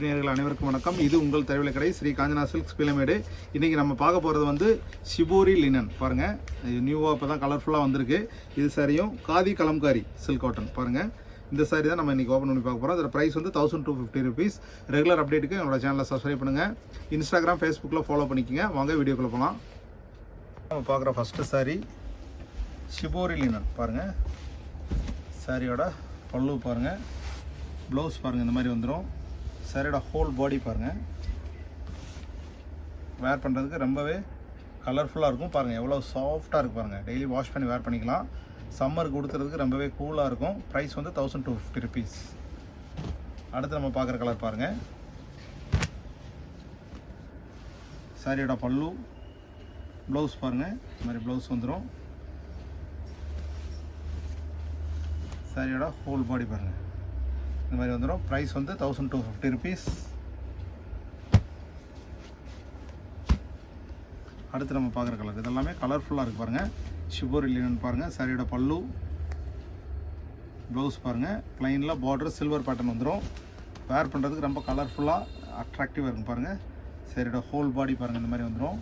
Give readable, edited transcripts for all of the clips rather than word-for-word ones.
நேயர்கள் அனைவருக்கும் வணக்கம். இது உங்கள் தரவிலை கடை ஸ்ரீ காஞ்சனா சில்க்ஸ் பிலமேடு. இன்றைக்கி நம்ம பார்க்க போகிறது வந்து ஷிபோரி லினன். பாருங்கள், நியூவாக இப்போ தான் கலர்ஃபுல்லாக வந்திருக்கு. இது சாரியும் காதி கலம்காரி சில்க் காட்டன். பாருங்கள், இந்த சாரி தான் நம்ம இன்றைக்கி ஓப்பன் பண்ணி பார்க்க போகிறோம். அதோட ப்ரைஸ் வந்து 1250 rupees. ரெகுலர் அப்டேட்டுக்கு என்னோட சேனலை சப்ஸ்கிரைப் பண்ணுங்கள். இன்ஸ்டாகிராம், ஃபேஸ்புக்கில் ஃபாலோ பண்ணிக்கோங்க. வாங்க வீடியோக்குள்ளே போகலாம். நம்ம பார்க்குற ஃபஸ்ட்டு சாரி ஷிபோரி லினன். பாருங்கள், சாரியோட பல்லு பாருங்கள், ப்ளவுஸ் பாருங்கள், இந்த மாதிரி வந்துடும். சாரியோட ஹோல் பாடி பாருங்கள், வேர் பண்ணுறதுக்கு ரொம்பவே கலர்ஃபுல்லாக இருக்கும். பாருங்கள் எவ்வளோ சாஃப்டாக இருக்குது பாருங்கள். டெய்லி வாஷ் பண்ணி வேர் பண்ணிக்கலாம். சம்மருக்கு கொடுத்துறதுக்கு ரொம்பவே கூலாக இருக்கும். ப்ரைஸ் வந்து 1250 rupees. அடுத்து நம்ம பார்க்குற கலர் பாருங்கள். சாரியோட பல்லு, ப்ளவுஸ் பாருங்கள், இந்த மாதிரி ப்ளவுஸ் வந்துடும். சாரியோட ஹோல் பாடி பாருங்கள், இந்த மாதிரி வந்துடும். ப்ரைஸ் வந்து 1250 rupees. அடுத்து நம்ம பார்க்குற கலர் இதெல்லாமே கலர்ஃபுல்லாக இருக்குது பாருங்கள். ஷிபோரி லினன் பாருங்கள். சாரியோட பல்லு, ப்ளவுஸ் பாருங்கள், ப்ளைனில் பார்டர் சில்வர் பேட்டர்ன் வந்துடும். வேர் பண்ணுறதுக்கு ரொம்ப கலர்ஃபுல்லாக அட்ராக்டிவாக இருக்கும் பாருங்கள். சாரியோட ஹோல் பாடி பாருங்கள், இந்த மாதிரி வந்துடும்.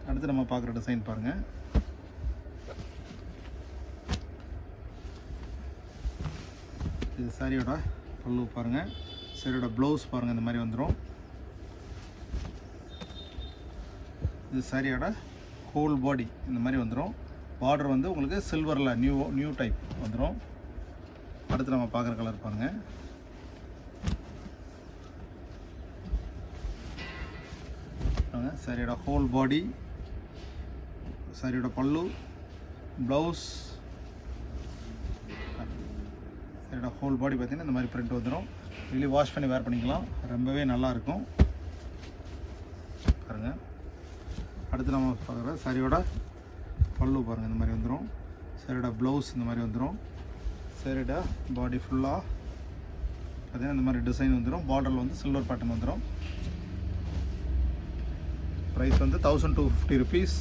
அடுத்து நம்ம பார்க்குற டிசைன் பாருங்கள். இது சாரியோட பல்லு பாருங்கள். சாரியோட ப்ளவுஸ் பாருங்கள், இந்த மாதிரி வந்துடும். இது சாரியோட ஹோல் பாடி இந்த மாதிரி வந்துடும். பார்டர் வந்து உங்களுக்கு சில்வரில் நியூ டைப் வந்துடும். அடுத்து நம்ம பார்க்குற கலர் பாருங்கள். சாரியோட ஹோல் பாடி, சாரியோட பல்லு, ப்ளவுஸ், இதோட ஹோல் பாடி பார்த்தீங்கன்னா இந்த மாதிரி பிரிண்ட் வந்துடும். டெய்லி வாஷ் பண்ணி வேர் பண்ணிக்கலாம். ரொம்பவே நல்லாயிருக்கும் பாருங்கள். அடுத்து நம்ம பார்க்குற சாரியோட பல்லு பாருங்கள், இந்த மாதிரி வந்துடும். சாரியோட ப்ளவுஸ் இந்த மாதிரி வந்துடும். சாரியோட பாடி ஃபுல்லாக பார்த்தீங்கன்னா இந்த மாதிரி டிசைன் வந்துடும். பார்டரில் வந்து சில்வர் பேட்டர்ன் வந்துடும். ப்ரைஸ் வந்து 1250 rupees.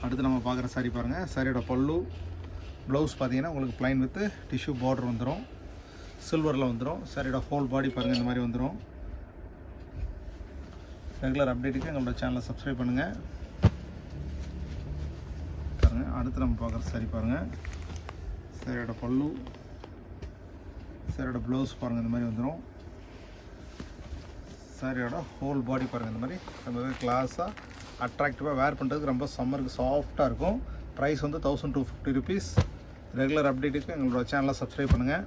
அடுத்து நம்ம பார்க்குற சாரி பாருங்கள். சாரியோட பல்லு, ப்ளவுஸ் பார்த்தீங்கன்னா உங்களுக்கு ப்ளைன் வித் டிஷ்யூ பார்டர் வந்துடும். சில்வரில் வந்துடும். சாரியோட ஹோல் பாடி பாருங்கள், இந்த மாதிரி வந்துடும். ரெகுலர் அப்டேட்டுக்கு எங்களோட சேனலை சப்ஸ்கிரைப் பண்ணுங்கள் பாருங்கள். அடுத்து நம்ம பார்க்குற சாரி பாருங்கள். சாரியோட பல்லு, சாரியோட ப்ளவுஸ் பாருங்கள், இந்த மாதிரி வந்துடும். சாரியோட ஹோல் பாடி பாருங்கள், இந்த மாதிரி ரொம்பவே கிளாஸாக அட்ராக்டிவாக வேர் பண்ணுறதுக்கு ரொம்ப சம்மருக்கு சாஃப்டாக இருக்கும். ப்ரைஸ் வந்து 1250 rupees. ரெகுலர் அப்டேட்டுக்கு எங்களோட சேனலை சப்ஸ்கிரைப் பண்ணுங்கள்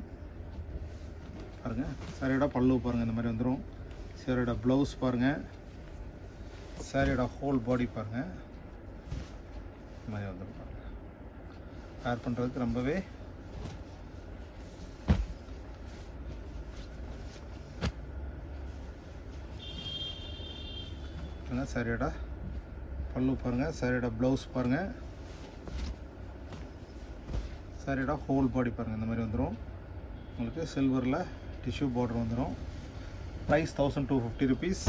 பாருங்கள். சாரியோட பல்லு பாருங்கள், இந்த மாதிரி வந்துடும். சாரியோட ப்ளவுஸ் பாருங்கள், சாரியோட ஹோல் பாடி பாருங்கள், இந்த மாதிரி வந்துடும். பாருங்கள் வேர் பண்ணுறதுக்கு ரொம்பவே சாரியோட பல்லு பாருங்கள், சாரியோட ப்ளவுஸ் பாருங்கள், சாரியோட ஹோல் பாடி பாருங்கள், இந்த மாதிரி வந்துடும். உங்களுக்கு சில்வரில் டிஷ்யூ பார்டர் வந்துடும். Price 1250 rupees.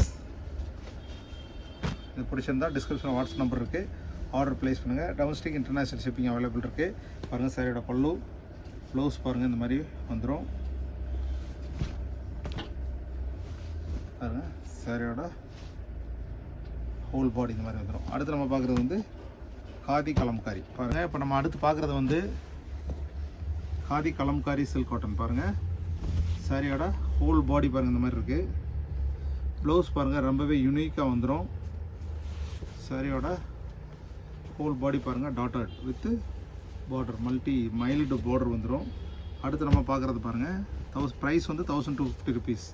இது பிடிச்சிருந்தால் டிஸ்கிரிப்ஷனில் வாட்ஸ்அப் நம்பர் இருக்குது. ஆர்டர் ப்ளேஸ் பண்ணுங்கள். டொமஸ்டிக் இன்டர்நேஷ்னல் ஷிப்பிங் அவைலபிள் இருக்குது. பாருங்கள், சாரியோட பல்லு, ப்ளவுஸ் பாருங்கள், இந்த மாதிரி வந்துடும். பாருங்கள், சாரியோட ஹோல் பாடி இந்த மாதிரி வந்துடும். அடுத்து நம்ம பார்க்குறது வந்து காதி கலம்காரி பாருங்கள். இப்போ நம்ம அடுத்து பார்க்குறது வந்து காதி கலம்காரி சில்க் காட்டன் பாருங்கள். சாரியோட ஹோல் பாடி பாருங்கள், இந்த மாதிரி இருக்குது. ப்ளவுஸ் பாருங்கள், ரொம்பவே யூனிக்காக வந்துடும். சாரியோட ஹோல் பாடி பாருங்கள், dotted with border, mild border வந்துடும். அடுத்து நம்ம பார்க்குறது பாருங்கள். ப்ரைஸ் வந்து 1250 rupees.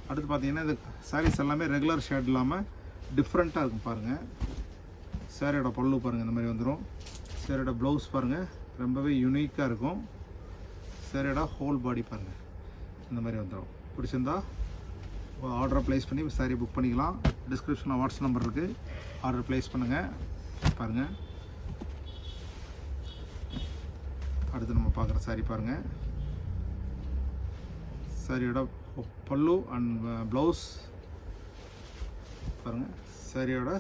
அடுத்து பார்த்தீங்கன்னா இந்த சாரீஸ் எல்லாமே ரெகுலர் ஷேட் இல்லாமல் டிஃப்ரெண்ட்டாக இருக்கும் பாருங்கள். சாரியோட பல்லு பாருங்கள், இந்த மாதிரி வந்துடும். சாரியோட ப்ளவுஸ் பாருங்கள், ரொம்பவே யூனிக்காக இருக்கும். சாரியோட ஹோல் பாடி பாருங்கள், இந்த மாதிரி வந்துடும். பிடிச்சிருந்தா ஆர்டரை ப்ளேஸ் பண்ணி சாரி புக் பண்ணிக்கலாம். டிஸ்கிரிப்ஷனில் வாட்ஸ்அப் நம்பர் இருக்குது. ஆர்டர் ப்ளேஸ் பண்ணுங்கள் பாருங்கள். அடுத்து நம்ம பார்க்குற சாரி பாருங்கள். சாரியோட பல்லு அண்ட் ப்ளவுஸ் பாருங்கள். சாரியோட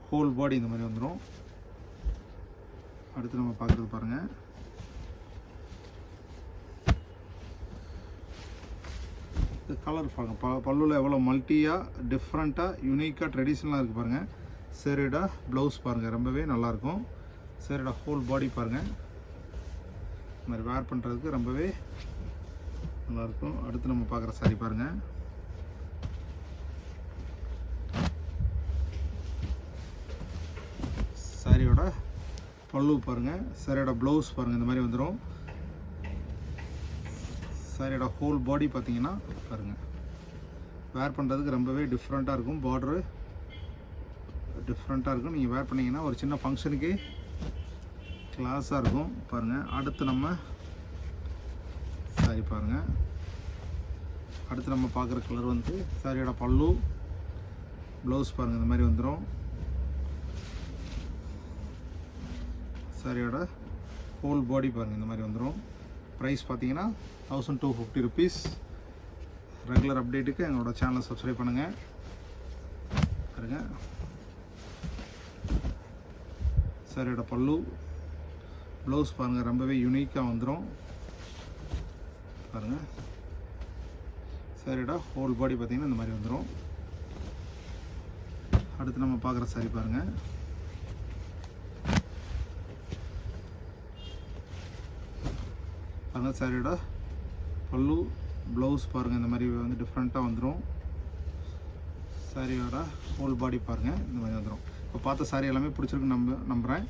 ஹோல் பாடி இந்த மாதிரி வந்துடும். அடுத்து நம்ம பார்க்குறது பாருங்கள். இது கலர் பாருங்கள், பல்லுவில் எவ்வளோ மல்ட்டியாக டிஃப்ரெண்ட்டாக யூனிக்காக ட்ரெடிஷ்னலாக இருக்குது பாருங்கள். சரிடா ப்ளவுஸ் பாருங்கள், ரொம்பவே நல்லாயிருக்கும். சரிடா ஹோல் பாடி பாருங்கள், இந்த மாதிரி வேர் பண்ணுறதுக்கு ரொம்பவே நல்லாயிருக்கும். அடுத்து நம்ம பார்க்குற சாரி பாருங்கள். சாரியோட பல்லு பாருங்கள், சாரியோட ப்ளவுஸ் பாருங்கள், இந்த மாதிரி வந்துடும். சாரியோட ஹோல் பாடி பார்த்தீங்கன்னா பாருங்கள், வேர் பண்ணுறதுக்கு ரொம்பவே டிஃப்ரெண்ட்டாக இருக்கும். பார்டரு டிஃப்ரெண்ட்டாக இருக்கும். நீங்கள் வேர் பண்ணிங்கன்னா ஒரு சின்ன ஃபங்க்ஷனுக்கு கிளாஸாக இருக்கும் பாருங்கள். அடுத்து நம்ம சாரி பாருங்கள். அடுத்து நம்ம பார்க்குற கலர் வந்து சாரியோட பல்லு ப்ளவுஸ் பாருங்கள், இந்த மாதிரி வந்துடும். சாரியோட ஹோல் பாடி பாருங்கள், இந்த மாதிரி வந்துடும். ப்ரைஸ் பார்த்தீங்கன்னா 1250 rupees. ரெகுலர் அப்டேட்டுக்கு எங்களோட சேனலை சப்ஸ்கிரைப் பண்ணுங்கள். பாருங்க, சாரியோட பல்லு ப்ளவுஸ் பாருங்கள், ரொம்பவே யூனிக்காக வந்துடும் பாருங்கள். சாரியோட ஹோல் பாடி பார்த்தீங்கன்னா இந்த மாதிரி வந்துடும். அடுத்து நம்ம பார்க்குற சாரி பாருங்கள். பாருங்கள், சாரியோட பல்லு ப்ளவுஸ் பாருங்கள், இந்த மாதிரி வந்து டிஃப்ரெண்ட்டாக வந்துடும். சாரியோட ஹோல் பாடி பாருங்கள், இந்த மாதிரி வந்துடும். இப்போ பார்த்த சாரி எல்லாமே பிடிச்சிருக்குன்னு நம்புகிறேன்.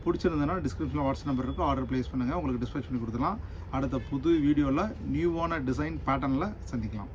பிடிச்சிருந்ததுன்னா டிஸ்கிரிப்ஷனில் வாட்ஸ்அப் நம்பர் இருக்குது, ஆர்டர் ப்ளேஸ் பண்ணுங்கள், உங்களுக்கு டிஸ்பேச் பண்ணி கொடுத்துடலாம். அடுத்த புது வீடியோவில் நியூவான டிசைன் பேட்டர்னில் சந்திக்கலாம்.